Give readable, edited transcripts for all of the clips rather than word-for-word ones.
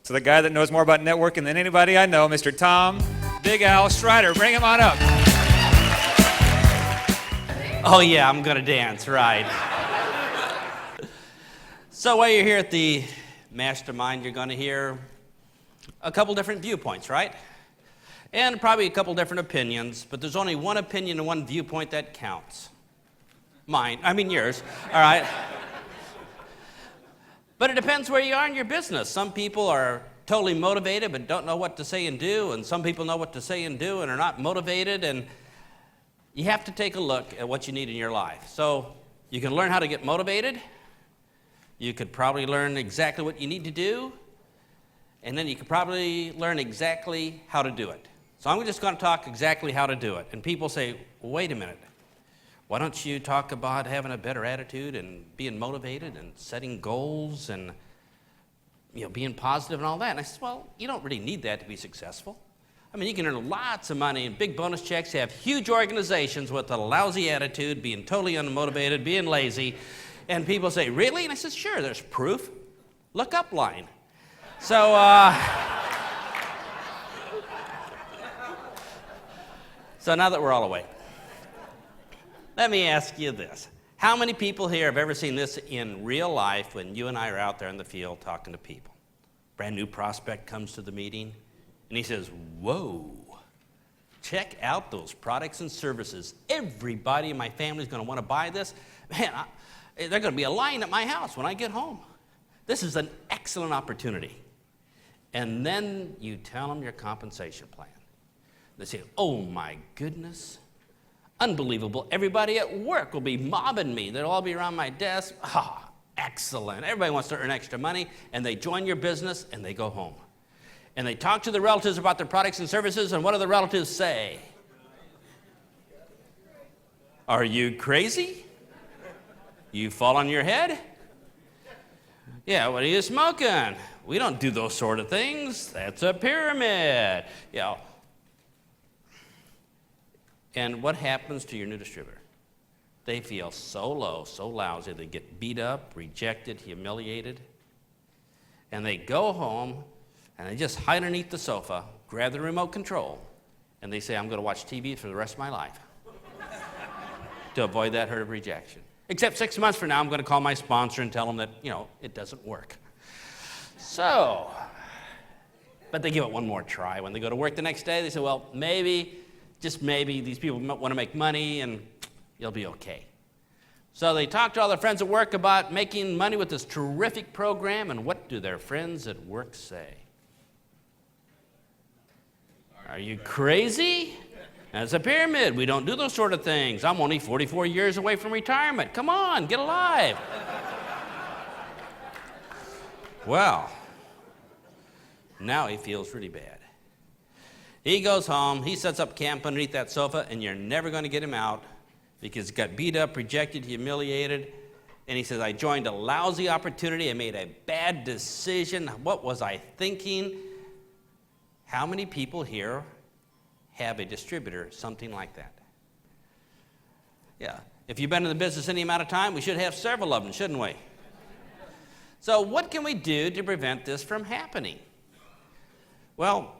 So the guy that knows more about networking than anybody I know, Mr. Tom Big Al Schreider. Bring him on up. Oh yeah, I'm gonna dance, right. So while you're here at the Mastermind, you're gonna hear a couple different viewpoints, right? And probably a couple different opinions, but there's only one opinion and one viewpoint that counts. Yours, all right? But it depends where you are in your business. Some people are totally motivated but don't know what to say and do, and some people know what to say and do and are not motivated, and you have to take a look at what you need in your life. So you can learn how to get motivated. You could probably learn exactly what you need to do, and then you could probably learn exactly how to do it. So I'm just going to talk exactly how to do it. And people say, wait a minute. Why don't you talk about having a better attitude and being motivated and setting goals and being positive and all that? And I said, well, you don't really need that to be successful. I mean, you can earn lots of money and big bonus checks, have huge organizations with a lousy attitude, being totally unmotivated, being lazy. And people say, really? And I said, sure, there's proof. Look up line. So, so now that we're all awake, let me ask you this. How many people here have ever seen this in real life when you and I are out there in the field talking to people? Brand new prospect comes to the meeting, and he says, whoa, check out those products and services. Everybody in my family is going to want to buy this. Man, they're going to be a line at my house when I get home. This is an excellent opportunity. And then you tell them your compensation plan. They say, oh my goodness. Unbelievable. Everybody at work will be mobbing me. They'll all be around my desk. Ah, excellent. Everybody wants to earn extra money, and they join your business, and they go home. And they talk to the relatives about their products and services, and what do the relatives say? Are you crazy? You fall on your head? Yeah, what are you smoking? We don't do those sort of things. That's a pyramid. And what happens to your new distributor? They feel so low, so lousy, they get beat up, rejected, humiliated, and they go home and they just hide underneath the sofa, grab the remote control, and they say, I'm going to watch TV for the rest of my life to avoid that hurt of rejection. Except 6 months from now, I'm going to call my sponsor and tell them that, it doesn't work. So, but they give it one more try. When they go to work the next day, they say, well, maybe, just maybe, these people want to make money and you'll be okay. So they talk to all their friends at work about making money with this terrific program, and what do their friends at work say? Are you crazy? That's a pyramid. We don't do those sort of things. I'm only 44 years away from retirement. Come on, get alive. Well, now he feels really bad. He goes home, he sets up camp underneath that sofa, and you're never going to get him out because he got beat up, rejected, humiliated, and he says, I joined a lousy opportunity, I made a bad decision, what was I thinking? How many people here have a distributor, something like that? Yeah, if you've been in the business any amount of time, we should have several of them, shouldn't we? So what can we do to prevent this from happening? Well,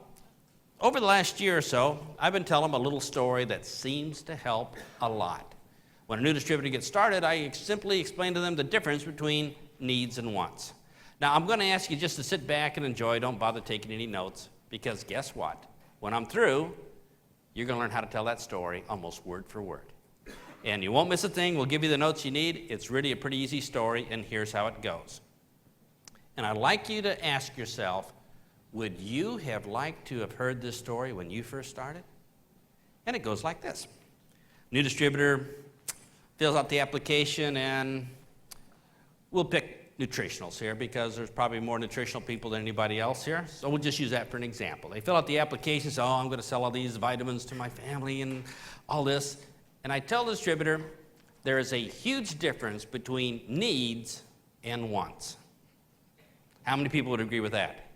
over the last year or so, I've been telling them a little story that seems to help a lot. When a new distributor gets started, I simply explain to them the difference between needs and wants. Now, I'm going to ask you just to sit back and enjoy. Don't bother taking any notes, because guess what? When I'm through, you're going to learn how to tell that story almost word for word. And you won't miss a thing. We'll give you the notes you need. It's really a pretty easy story, and here's how it goes. And I'd like you to ask yourself, would you have liked to have heard this story when you first started? And it goes like this. New distributor fills out the application, and we'll pick nutritionals here because there's probably more nutritional people than anybody else here. So we'll just use that for an example. They fill out the application, say, I'm going to sell all these vitamins to my family and all this. And I tell the distributor, there is a huge difference between needs and wants. How many people would agree with that?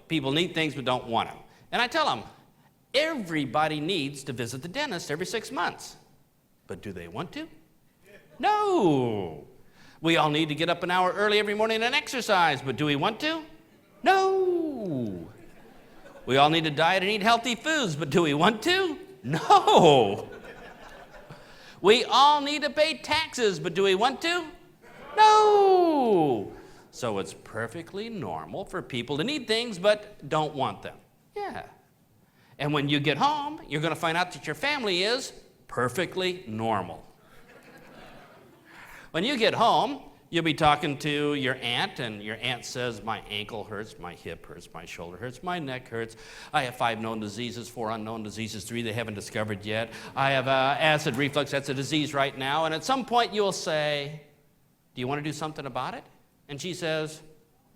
People need things but don't want them. And I tell them, everybody needs to visit the dentist every 6 months. But do they want to? No. We all need to get up an hour early every morning and exercise, but do we want to? No. We all need to diet and eat healthy foods, but do we want to? No. We all need to pay taxes, but do we want to? No. So it's perfectly normal for people to need things but don't want them. Yeah. And when you get home, you're going to find out that your family is perfectly normal. When you get home, you'll be talking to your aunt, and your aunt says, my ankle hurts, my hip hurts, my shoulder hurts, my neck hurts. I have 5 known diseases, 4 unknown diseases, 3 they haven't discovered yet. I have acid reflux, that's a disease right now. And at some point you'll say, do you want to do something about it? And she says,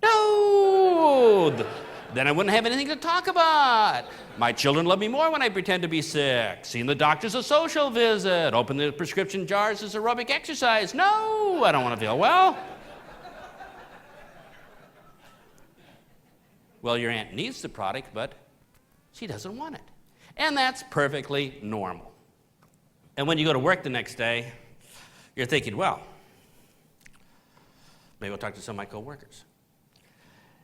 no. Then I wouldn't have anything to talk about. My children love me more when I pretend to be sick. Seeing the doctor's a social visit. Open the prescription jars as aerobic exercise. No, I don't want to feel well. Well, your aunt needs the product, but she doesn't want it. And that's perfectly normal. And when you go to work the next day, you're thinking, well, maybe I'll talk to some of my coworkers.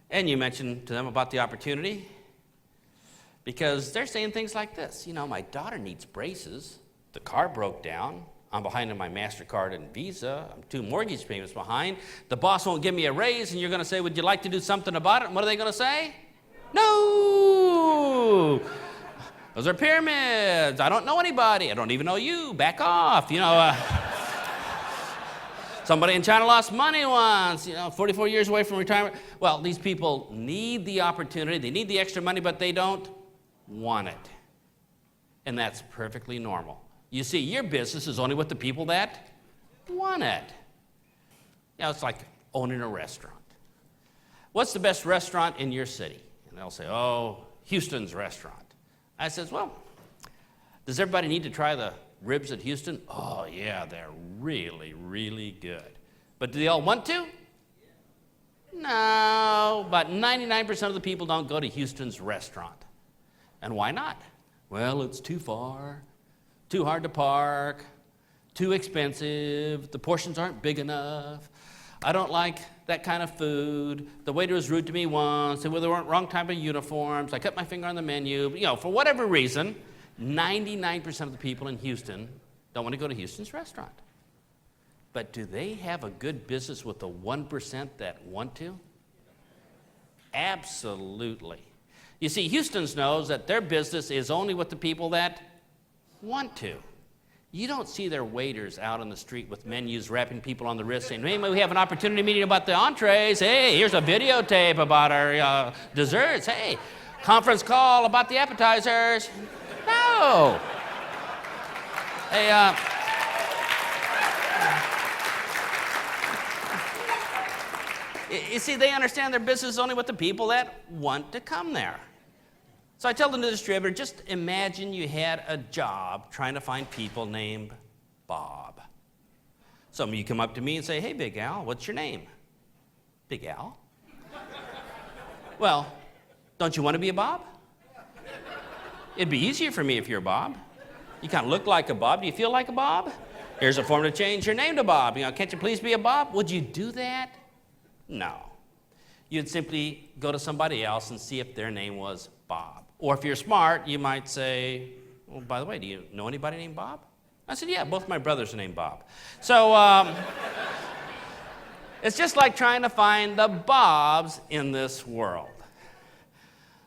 And you mention to them about the opportunity because they're saying things like this. You know, my daughter needs braces. The car broke down. I'm behind on my MasterCard and Visa. I'm 2 mortgage payments behind. The boss won't give me a raise, and you're going to say, would you like to do something about it? And what are they going to say? No! Those are pyramids. I don't know anybody. I don't even know you. Back off. You know, somebody in China lost money once, 44 years away from retirement. Well, these people need the opportunity. They need the extra money, but they don't want it. And that's perfectly normal. You see, your business is only with the people that want it. It's like owning a restaurant. What's the best restaurant in your city? And they'll say, oh, Houston's restaurant. I says, well, does everybody need to try the ribs at Houston? Oh, yeah, they're really, really good. But do they all want to? No, about 99% of the people don't go to Houston's restaurant. And why not? Well, it's too far, too hard to park, too expensive, the portions aren't big enough, I don't like that kind of food, the waiter was rude to me once, they were the wrong type of uniforms, I cut my finger on the menu. For whatever reason, 99% of the people in Houston don't want to go to Houston's restaurant. But do they have a good business with the 1% that want to? Absolutely. You see, Houston's knows that their business is only with the people that want to. You don't see their waiters out on the street with menus rapping people on the wrist saying, hey, we have an opportunity meeting about the entrees. Hey, here's a videotape about our desserts. Hey, conference call about the appetizers. No. Hey, you see, they understand their business is only with the people that want to come there. So I tell the distributor, just imagine you had a job trying to find people named Bob. Some of you come up to me and say, hey, Big Al, what's your name? Big Al? Well, don't you want to be a Bob? It'd be easier for me if you're a Bob. You kind of look like a Bob. Do you feel like a Bob? Here's a form to change your name to Bob. Can't you please be a Bob? Would you do that? No. You'd simply go to somebody else and see if their name was Bob. Or if you're smart, you might say, well, by the way, do you know anybody named Bob? I said, yeah, both my brothers are named Bob. So it's just like trying to find the Bobs in this world.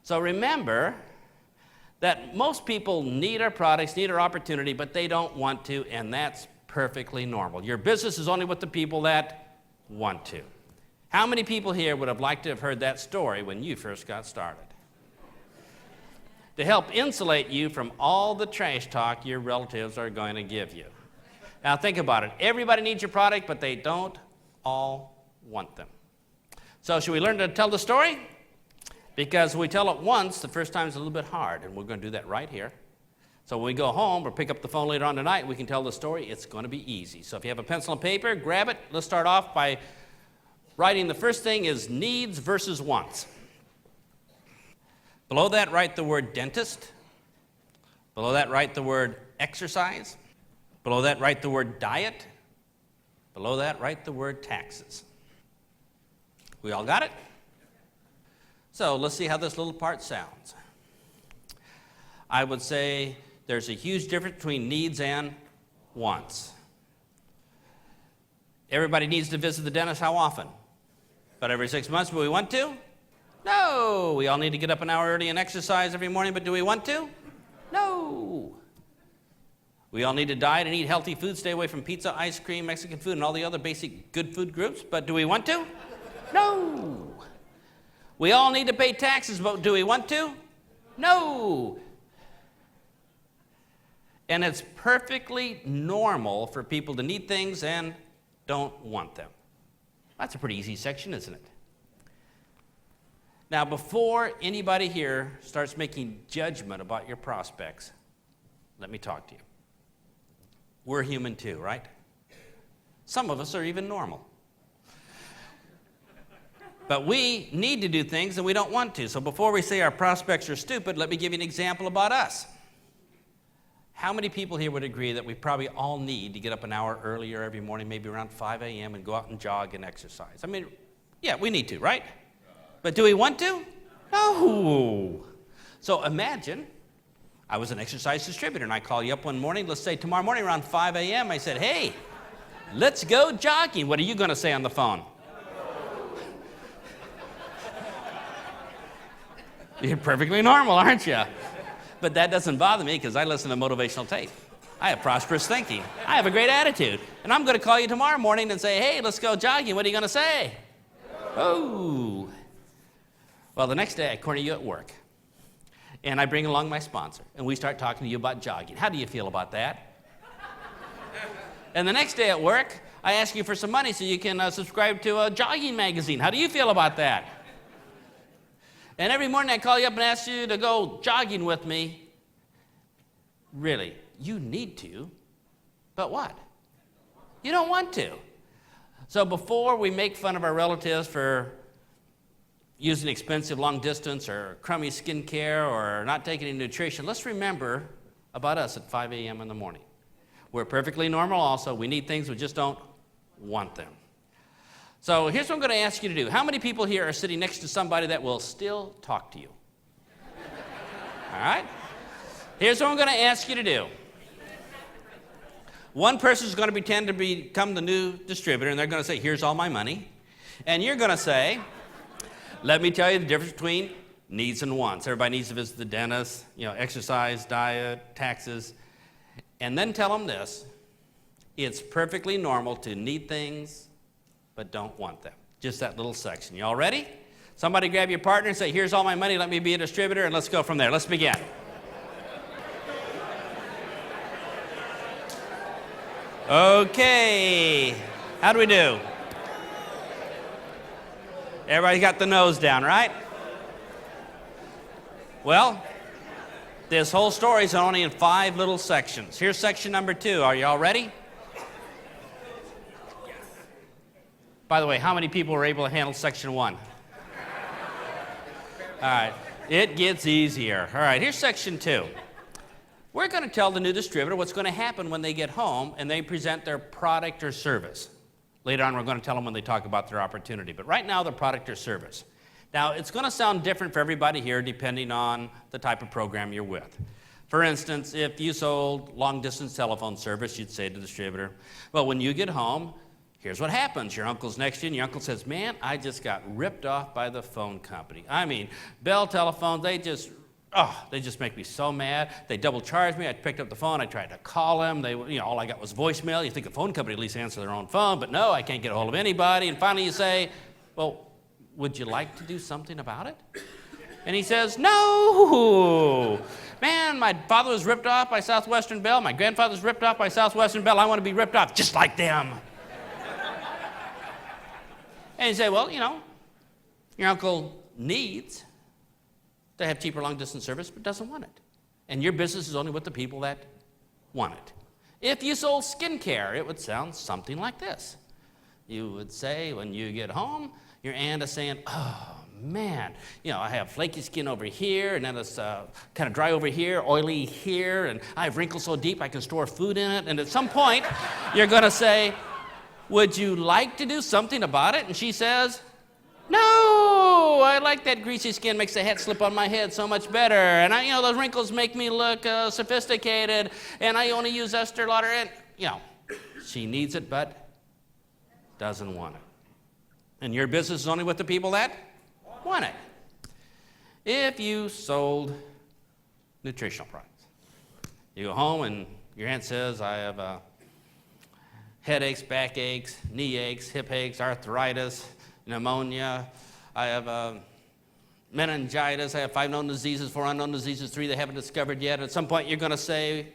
So remember that most people need our products, need our opportunity, but they don't want to, and that's perfectly normal. Your business is only with the people that want to. How many people here would have liked to have heard that story when you first got started? To help insulate you from all the trash talk your relatives are going to give you. Now think about it. Everybody needs your product, but they don't all want them. So should we learn to tell the story? Because we tell it once, the first time is a little bit hard, and we're going to do that right here. So when we go home or pick up the phone later on tonight, we can tell the story. It's going to be easy. So if you have a pencil and paper, grab it. Let's start off by writing the first thing is needs versus wants. Below that, write the word dentist. Below that, write the word exercise. Below that, write the word diet. Below that, write the word taxes. We all got it? So let's see how this little part sounds. I would say there's a huge difference between needs and wants. Everybody needs to visit the dentist how often? About every 6 months, but we want to? No. We all need to get up an hour early and exercise every morning, but do we want to? No. We all need to diet and eat healthy food, stay away from pizza, ice cream, Mexican food, and all the other basic good food groups, but do we want to? No. We all need to pay taxes, but do we want to? No. And it's perfectly normal for people to need things and don't want them. That's a pretty easy section, isn't it? Now, before anybody here starts making judgment about your prospects, let me talk to you. We're human too, right? Some of us are even normal. But we need to do things and we don't want to. So before we say our prospects are stupid, let me give you an example about us. How many people here would agree that we probably all need to get up an hour earlier every morning, maybe around 5 a.m., and go out and jog and exercise? I mean, yeah, we need to, right? But do we want to? No. So imagine I was an exercise distributor, and I call you up one morning, let's say tomorrow morning around 5 a.m., I said, hey, let's go jogging. What are you going to say on the phone? You're perfectly normal, aren't you? But that doesn't bother me because I listen to motivational tape. I have prosperous thinking. I have a great attitude. And I'm going to call you tomorrow morning and say, hey, let's go jogging. What are you going to say? Oh. Well, the next day I corner you at work. And I bring along my sponsor. And we start talking to you about jogging. How do you feel about that? And the next day at work, I ask you for some money so you can subscribe to a jogging magazine. How do you feel about that? And every morning I call you up and ask you to go jogging with me. Really, you need to, but what? You don't want to. So before we make fun of our relatives for using expensive long distance or crummy skincare or not taking any nutrition, let's remember about us at 5 a.m. in the morning. We're perfectly normal also. We need things, we just don't want them. So here's what I'm going to ask you to do. How many people here are sitting next to somebody that will still talk to you? All right? Here's what I'm going to ask you to do. One person is going to pretend to become the new distributor, and they're going to say, here's all my money. And you're going to say, let me tell you the difference between needs and wants. Everybody needs to visit the dentist, exercise, diet, taxes. And then tell them this. It's perfectly normal to need things but don't want them. Just that little section. You all ready? Somebody grab your partner and say, here's all my money, let me be a distributor, and let's go from there. Let's begin. Okay. How do we do? Everybody got the nose down, right? Well, this whole story is only in 5 little sections. Here's section number 2. Are you all ready? By the way, how many people were able to handle section 1? All right, it gets easier. All right, here's section 2. We're going to tell the new distributor what's going to happen when they get home and they present their product or service. Later on, we're going to tell them when they talk about their opportunity. But right now, their product or service. Now, it's going to sound different for everybody here depending on the type of program you're with. For instance, if you sold long-distance telephone service, you'd say to the distributor, well, when you get home, here's what happens. Your uncle's next to you, and your uncle says, man, I just got ripped off by the phone company. I mean, Bell Telephone, they just make me so mad. They double charged me. I picked up the phone. I tried to call them. All I got was voicemail. You think a phone company at least answer their own phone, but no, I can't get a hold of anybody. And finally you say, well, would you like to do something about it? And he says, no. Man, my father was ripped off by Southwestern Bell. My grandfather was ripped off by Southwestern Bell. I want to be ripped off just like them. And you say, well, your uncle needs to have cheaper long-distance service, but doesn't want it. And your business is only with the people that want it. If you sold skincare, it would sound something like this. You would say, when you get home, your aunt is saying, oh, man, I have flaky skin over here, and then it's kind of dry over here, oily here, and I have wrinkles so deep I can store food in it. And at some point, you're going to say, would you like to do something about it? And she says, No, I like that greasy skin. Makes the hat slip on my head so much better. And those wrinkles make me look sophisticated. And I only use Estee Lauder. And she needs it, but doesn't want it. And your business is only with the people that want it. If you sold nutritional products, you go home and your aunt says, I have headaches, backaches, knee aches, hip aches, arthritis, pneumonia. I have meningitis. I have 5 known diseases, 4 unknown diseases, 3 they haven't discovered yet. At some point, you're going to say,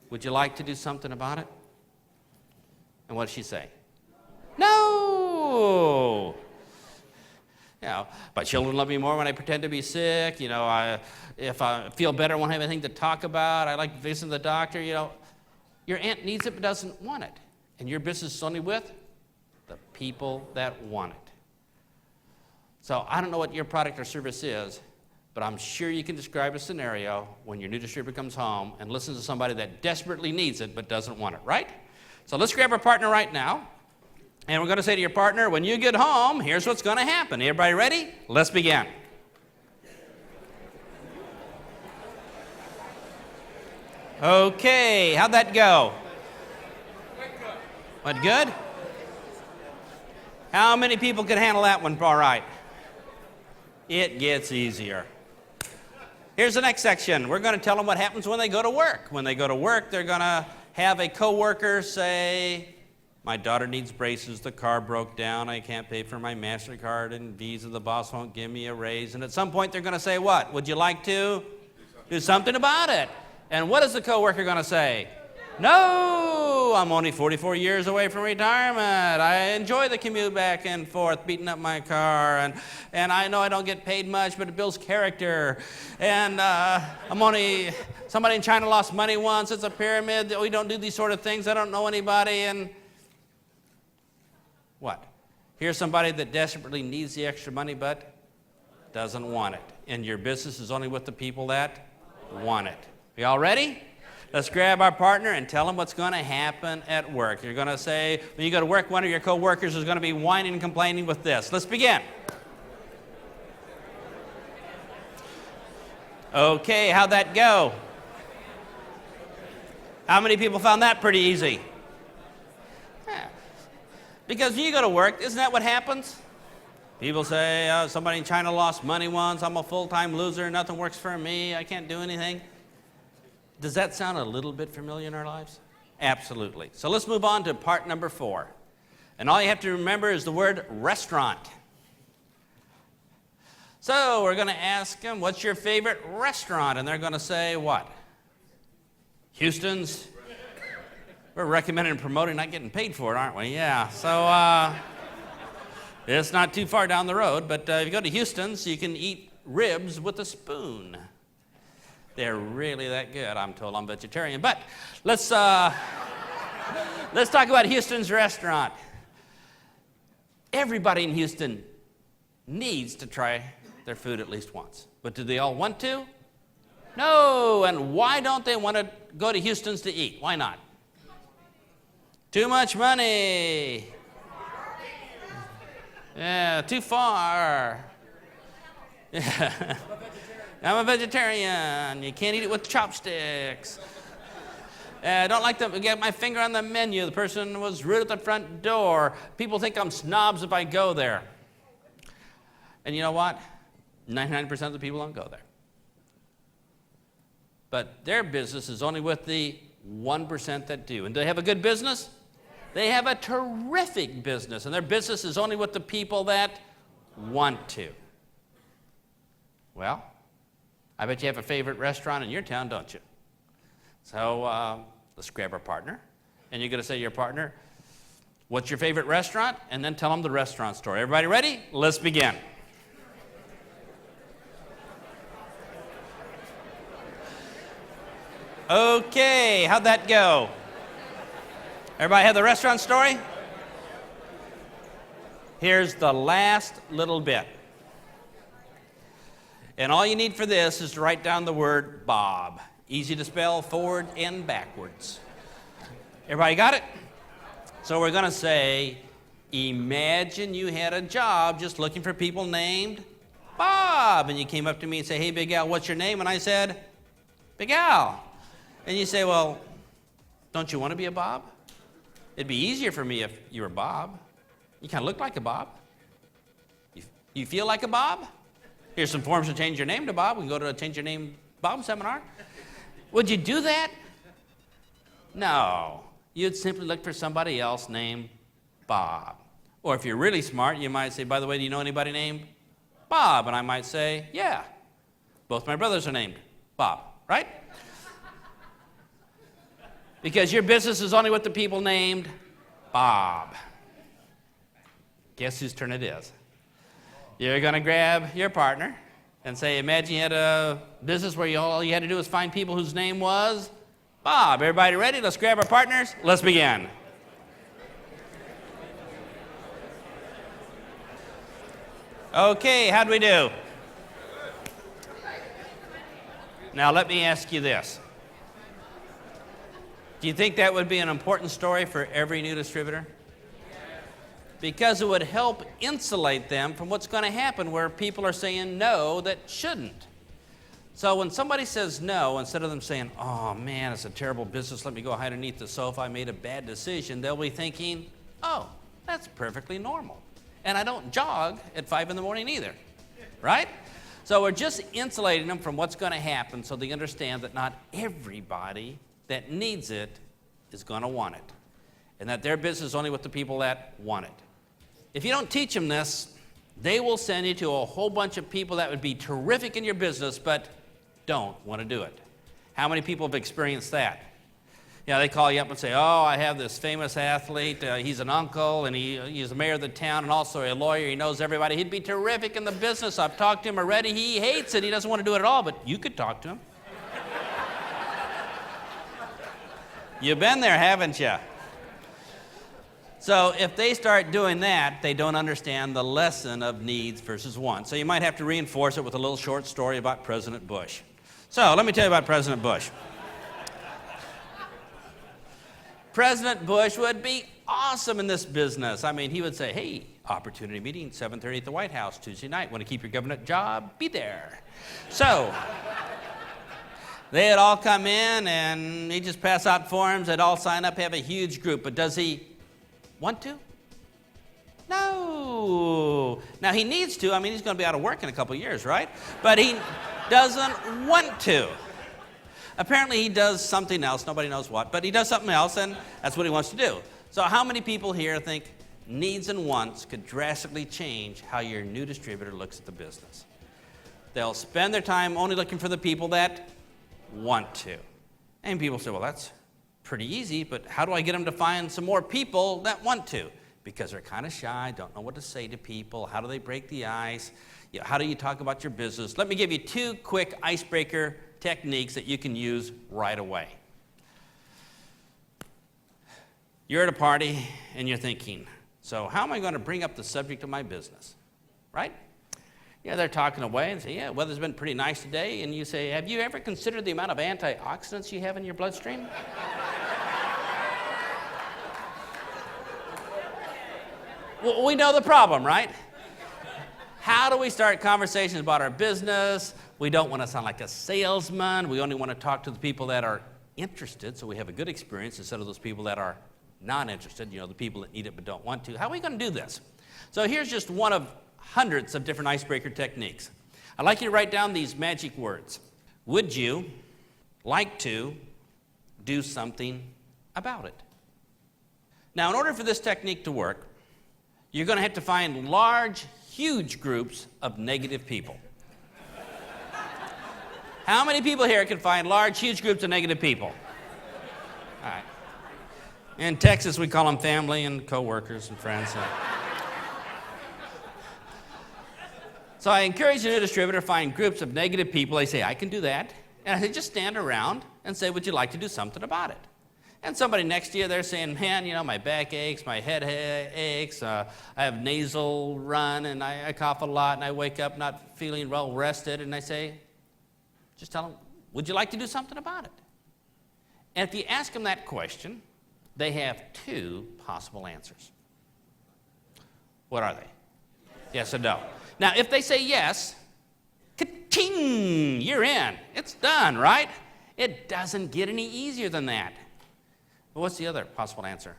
would you like to do something about it? And what does she say? No. My children love me more when I pretend to be sick. If I feel better, I won't have anything to talk about. I like visiting the doctor. Your aunt needs it but doesn't want it. And your business is only with the people that want it. So I don't know what your product or service is, but I'm sure you can describe a scenario when your new distributor comes home and listens to somebody that desperately needs it but doesn't want it, right? So let's grab our partner right now. And we're going to say to your partner, when you get home, here's what's going to happen. Everybody ready? Let's begin. Okay, how'd that go? What, good? How many people can handle that one all right? It gets easier. Here's the next section. We're going to tell them what happens when they go to work. When they go to work, they're going to have a coworker say, my daughter needs braces, the car broke down, I can't pay for my MasterCard and Visa, the boss won't give me a raise. And at some point they're going to say what? Would you like to do something about it? And what is the coworker going to say? No, I'm only 44 years away from retirement. I enjoy the commute back and forth, beating up my car, and I know I don't get paid much, but it builds character. And somebody in China lost money once, it's a pyramid, we don't do these sort of things, I don't know anybody, and what? Here's somebody that desperately needs the extra money but doesn't want it. And your business is only with the people that want it. You all ready? Let's grab our partner and tell them what's going to happen at work. You're going to say, when you go to work, one of your coworkers is going to be whining and complaining with this. Let's begin. Okay, how'd that go? How many people found that pretty easy? Because when you go to work, isn't that what happens? People say, somebody in China lost money once, I'm a full-time loser, nothing works for me, I can't do anything. Does that sound a little bit familiar in our lives? Absolutely. So let's move on to part number 4. And all you have to remember is the word restaurant. So we're going to ask them, what's your favorite restaurant? And they're going to say what? Houston's. We're recommending and promoting, not getting paid for it, aren't we? Yeah. So it's not too far down the road, but if you go to Houston's, you can eat ribs with a spoon. They're really that good. I'm told I'm vegetarian. But let's talk about Houston's restaurant. Everybody in Houston needs to try their food at least once. But do they all want to? No. And why don't they want to go to Houston's to eat? Why not? Too much money. Yeah, too far. Yeah. I'm a vegetarian. You can't eat it with chopsticks. I don't like to get my finger on the menu. The person was rude at the front door. People think I'm snobs if I go there. And you know what? 99% of the people don't go there. But their business is only with the 1% that do. And do they have a good business? They have a terrific business. And their business is only with the people that want to. Well, I bet you have a favorite restaurant in your town, don't you? So let's grab our partner. And you're going to say to your partner, what's your favorite restaurant? And then tell them the restaurant story. Everybody ready? Let's begin. Okay, how'd that go? Everybody have the restaurant story? Here's the last little bit. And all you need for this is to write down the word Bob. Easy to spell forward and backwards. Everybody got it? So we're going to say, Imagine you had a job just looking for people named Bob, and you came up to me and say, hey, Big Al, what's your name? And I said, Big Al. And you say, well, don't you want to be a Bob? It'd be easier for me if you were Bob. You kind of look like a Bob. You feel like a Bob? Here's some forms to change your name to Bob. We can go to a Change Your Name Bob seminar. Would you do that? No. You'd simply look for somebody else named Bob. Or if you're really smart, you might say, by the way, do you know anybody named Bob? And I might say, yeah. Both my brothers are named Bob, right? Because your business is only with the people named Bob. Guess whose turn it is? You're going to grab your partner and say, imagine you had a business where all you had to do was find people whose name was Bob. Everybody ready? Let's grab our partners. Let's begin. Okay, how'd we do? Now let me ask you this. Do you think that would be an important story for every new distributor? Because it would help insulate them from what's going to happen where people are saying no that shouldn't. So when somebody says no, instead of them saying, oh man, it's a terrible business, let me go hide underneath the sofa, I made a bad decision, they'll be thinking, oh, that's perfectly normal. And I don't jog at 5 in the morning either, right? So we're just insulating them from what's going to happen so they understand that not everybody that needs it is going to want it. And that their business is only with the people that want it. If you don't teach them this, they will send you to a whole bunch of people that would be terrific in your business, but don't want to do it. How many people have experienced that? You know, they call you up and say, oh, I have this famous athlete. He's an uncle, and he's the mayor of the town, and also a lawyer. He knows everybody. He'd be terrific in the business. I've talked to him already. He hates it. He doesn't want to do it at all, but you could talk to him. You've been there, haven't you? So if they start doing that, they don't understand the lesson of needs versus wants. So you might have to reinforce it with a little short story about President Bush. So let me tell you about President Bush. President Bush would be awesome in this business. I mean, he would say, hey, opportunity meeting, 7:30 at the White House Tuesday night. Want to keep your government job? Be there. So they'd all come in, and he'd just pass out forms. They'd all sign up, have a huge group. But does he want to? No. Now, he needs to. I mean, he's going to be out of work in a couple of years, right? But he doesn't want to. Apparently, he does something else. Nobody knows what. But he does something else, and that's what he wants to do. So how many people here think needs and wants could drastically change how your new distributor looks at the business? They'll spend their time only looking for the people that want to. And people say, well, that's pretty easy, but how do I get them to find some more people that want to? Because they're kind of shy, don't know what to say to people. How do they break the ice? You know, how do you talk about your business? Let me give you 2 quick icebreaker techniques that you can use right away. You're at a party and you're thinking, so how am I going to bring up the subject of my business? Right? Yeah, they're talking away and say, yeah, weather's been pretty nice today. And you say, have you ever considered the amount of antioxidants you have in your bloodstream? Well, we know the problem, right? How do we start conversations about our business? We don't want to sound like a salesman. We only want to talk to the people that are interested, so we have a good experience instead of those people that are not interested, you know, the people that need it but don't want to. How are we going to do this? So here's just one of hundreds of different icebreaker techniques. I'd like you to write down these magic words. Would you like to do something about it? Now, in order for this technique to work, you're going to have to find large, huge groups of negative people. How many people here can find large, huge groups of negative people? All right. In Texas, we call them family and coworkers and friends. So I encourage your new distributor to find groups of negative people. They say, I can do that. And I say, just stand around and say, would you like to do something about it? And somebody next to you, they're saying, man, you know, my back aches, my head aches, I have nasal run, and I cough a lot, and I wake up not feeling well rested. And I say, just tell them, would you like to do something about it? And if you ask them that question, they have 2 possible answers. What are they? Yes or no? Now, if they say yes, ka-ting, you're in. It's done, right? It doesn't get any easier than that. But what's the other possible answer?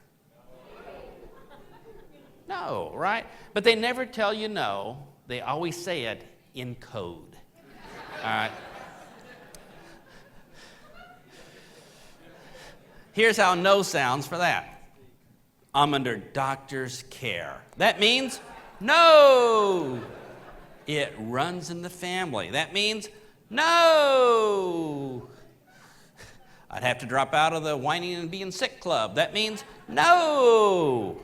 No, right? But they never tell you no. They always say it in code. All right? Here's how no sounds for that. I'm under doctor's care. That means no. It runs in the family. That means no. I'd have to drop out of the whining and being sick club. That means no.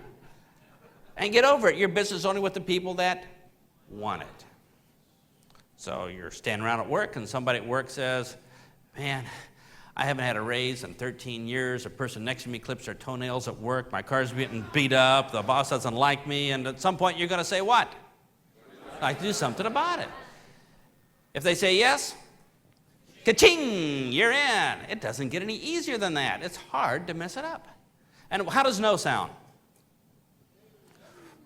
And get over it. Your business is only with the people that want it. So you're standing around at work and somebody at work says, man, I haven't had a raise in 13 years. A person next to me clips their toenails at work. My car's getting beat up. The boss doesn't like me. And at some point you're going to say what? I'd like to do something about it. If they say yes, ka-ching, you're in. It doesn't get any easier than that. It's hard to mess it up. And how does no sound?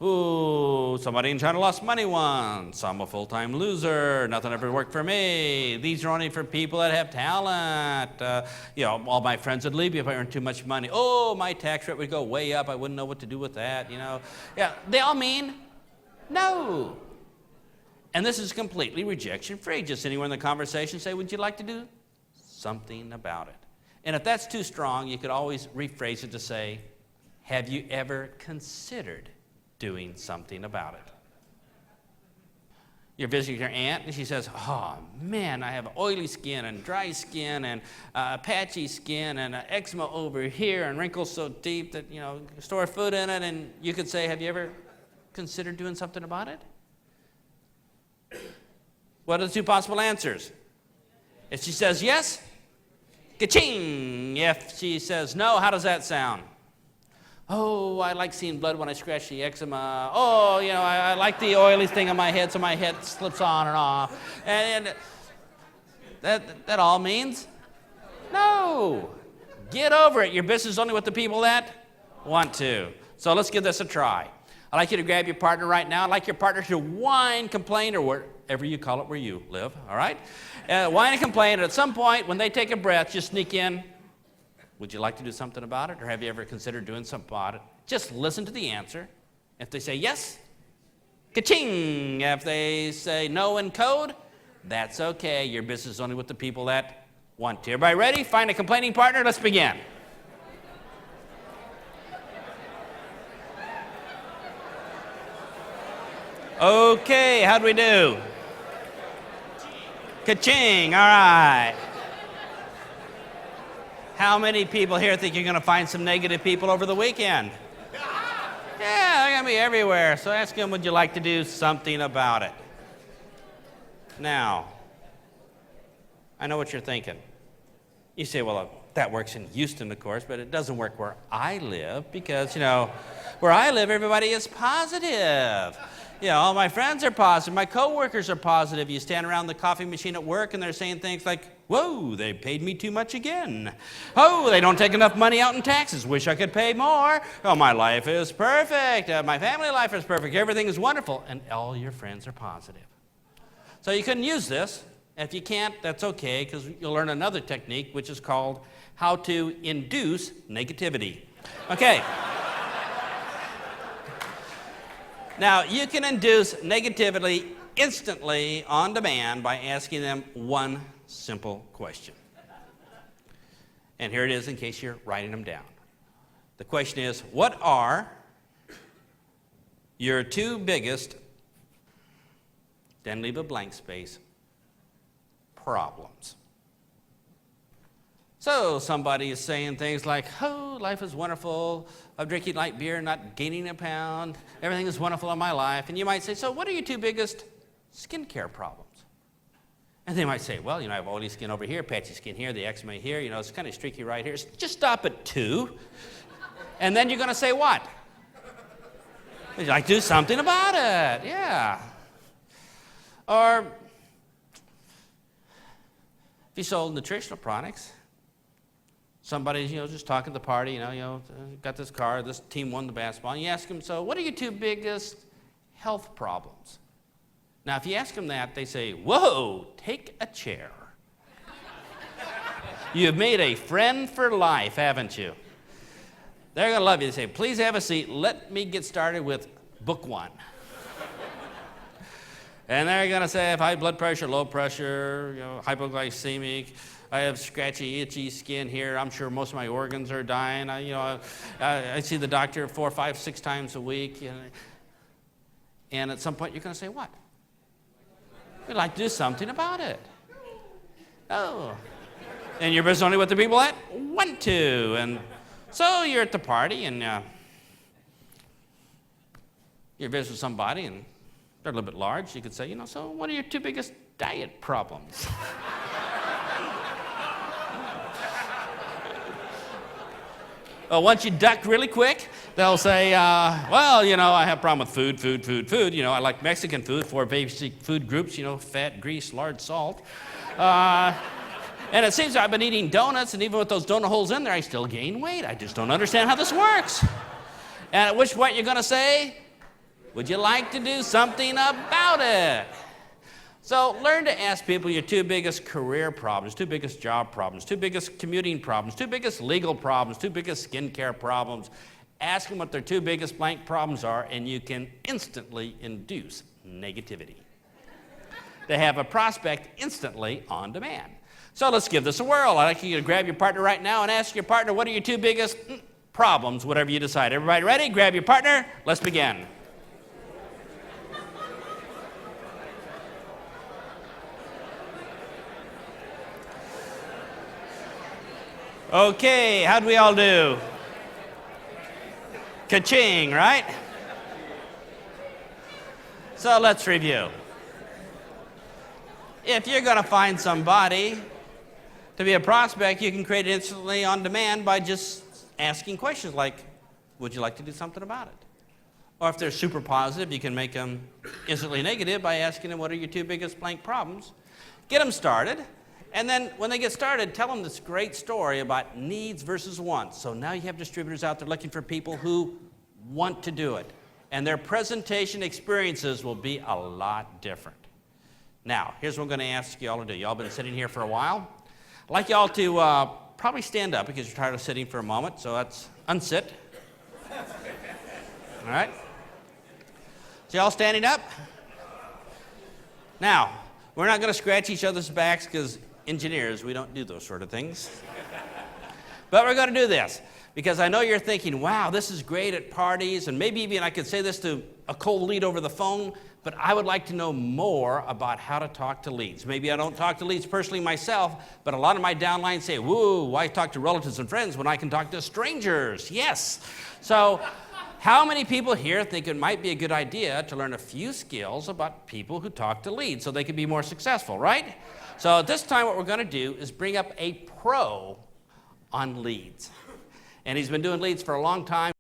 Ooh, somebody in China lost money once. I'm a full-time loser. Nothing ever worked for me. These are only for people that have talent. All my friends would leave me if I earned too much money. Oh, my tax rate would go way up. I wouldn't know what to do with that, Yeah, they all mean no. And this is completely rejection-free. Just anywhere in the conversation say, would you like to do something about it? And if that's too strong, you could always rephrase it to say, have you ever considered doing something about it? You're visiting your aunt, and she says, oh, man, I have oily skin and dry skin and patchy skin and eczema over here and wrinkles so deep that, store food in it. And you could say, have you ever considered doing something about it? What are the two possible answers? If she says yes, ka-ching. If she says no, how does that sound? Oh, I like seeing blood when I scratch the eczema. Oh, I like the oily thing on my head so my head slips on and off. And that all means no. Get over it. Your business is only with the people that want to. So let's give this a try. I'd like you to grab your partner right now. I'd like your partner to whine, complain, or whatever you call it where you live, all right? Whine and complain, and at some point, when they take a breath, just sneak in, would you like to do something about it, or have you ever considered doing something about it? Just listen to the answer. If they say yes, ka-ching. If they say no in code, that's okay. Your business is only with the people that want to. Everybody ready? Find a complaining partner. Let's begin. Okay, how'd we do? Ka-ching, all right. How many people here think you're going to find some negative people over the weekend? Yeah, they're going to be everywhere. So ask them, would you like to do something about it? Now, I know what you're thinking. You say, well, that works in Houston, of course, but it doesn't work where I live because, where I live, everybody is positive. All my friends are positive. My coworkers are positive. You stand around the coffee machine at work and they're saying things like, whoa, they paid me too much again. Oh, they don't take enough money out in taxes. Wish I could pay more. Oh, my life is perfect. My family life is perfect. Everything is wonderful. And all your friends are positive. So you can use this. If you can't, that's okay, because you'll learn another technique, which is called how to induce negativity. Okay. Now, you can induce negativity instantly on demand by asking them one simple question. And here it is in case you're writing them down. The question is, what are your two biggest, then leave a blank space, problems? So somebody is saying things like, oh, life is wonderful. I'm drinking light beer, not gaining a pound. Everything is wonderful in my life. And you might say, so what are your two biggest skincare problems? And they might say, well, I have oily skin over here, patchy skin here, the eczema here, it's kind of streaky right here. Just stop at 2. And then you're going to say what? Would you like to do something about it? Yeah. Or if you sold nutritional products, somebody's, just talking at the party, got this car, this team won the basketball, and you ask them, so what are your two biggest health problems. Now, if you ask them that, they say, whoa, take a chair. You've made a friend for life, haven't you? They're going to love you. They say, please have a seat. Let me get started with book one. And they're going to say, I have high blood pressure, low pressure, hypoglycemic. I have scratchy, itchy skin here. I'm sure most of my organs are dying. I see the doctor 4, 5, 6 times a week. And at some point, you're going to say, what? We'd like to do something about it. Oh. And you're busy only with the people that want to. And so you're at the party, and you're visiting with somebody, and they're a little bit large. You could say, so what are your 2 biggest diet problems? Well, once you duck really quick, they'll say, I have a problem with food. I like Mexican food, 4 basic food groups, fat, grease, lard, salt. And it seems I've been eating donuts, and even with those donut holes in there, I still gain weight. I just don't understand how this works. And at which point you're going to say, would you like to do something about it? So learn to ask people your 2 biggest career problems, 2 biggest job problems, 2 biggest commuting problems, 2 biggest legal problems, 2 biggest skincare problems. Ask them what their 2 biggest blank problems are, and you can instantly induce negativity. They have a prospect instantly on demand. So let's give this a whirl. I'd like you to grab your partner right now and ask your partner, what are your 2 biggest problems, whatever you decide. Everybody ready? Grab your partner. Let's begin. Okay, how'd we all do? Ka-ching, right? So let's review. If you're going to find somebody to be a prospect, you can create it instantly on demand by just asking questions like, would you like to do something about it? Or if they're super positive, you can make them instantly negative by asking them, what are your 2 biggest blank problems? Get them started. And then when they get started, tell them this great story about needs versus wants. So now you have distributors out there looking for people who want to do it. And their presentation experiences will be a lot different. Now, here's what I'm going to ask you all to do. You all been sitting here for a while. I'd like you all to probably stand up because you're tired of sitting for a moment. So that's unsit. All right? So you all standing up? Now, we're not going to scratch each other's backs because engineers, we don't do those sort of things. But we're going to do this because I know you're thinking, wow, this is great at parties, and maybe even I could say this to a cold lead over the phone, but I would like to know more about how to talk to leads. Maybe I don't talk to leads personally myself, but a lot of my downlines say, whoa, why talk to relatives and friends when I can talk to strangers? Yes. So how many people here think it might be a good idea to learn a few skills about people who talk to leads so they can be more successful, right? So at this time, what we're going to do is bring up a pro on leads. And he's been doing leads for a long time.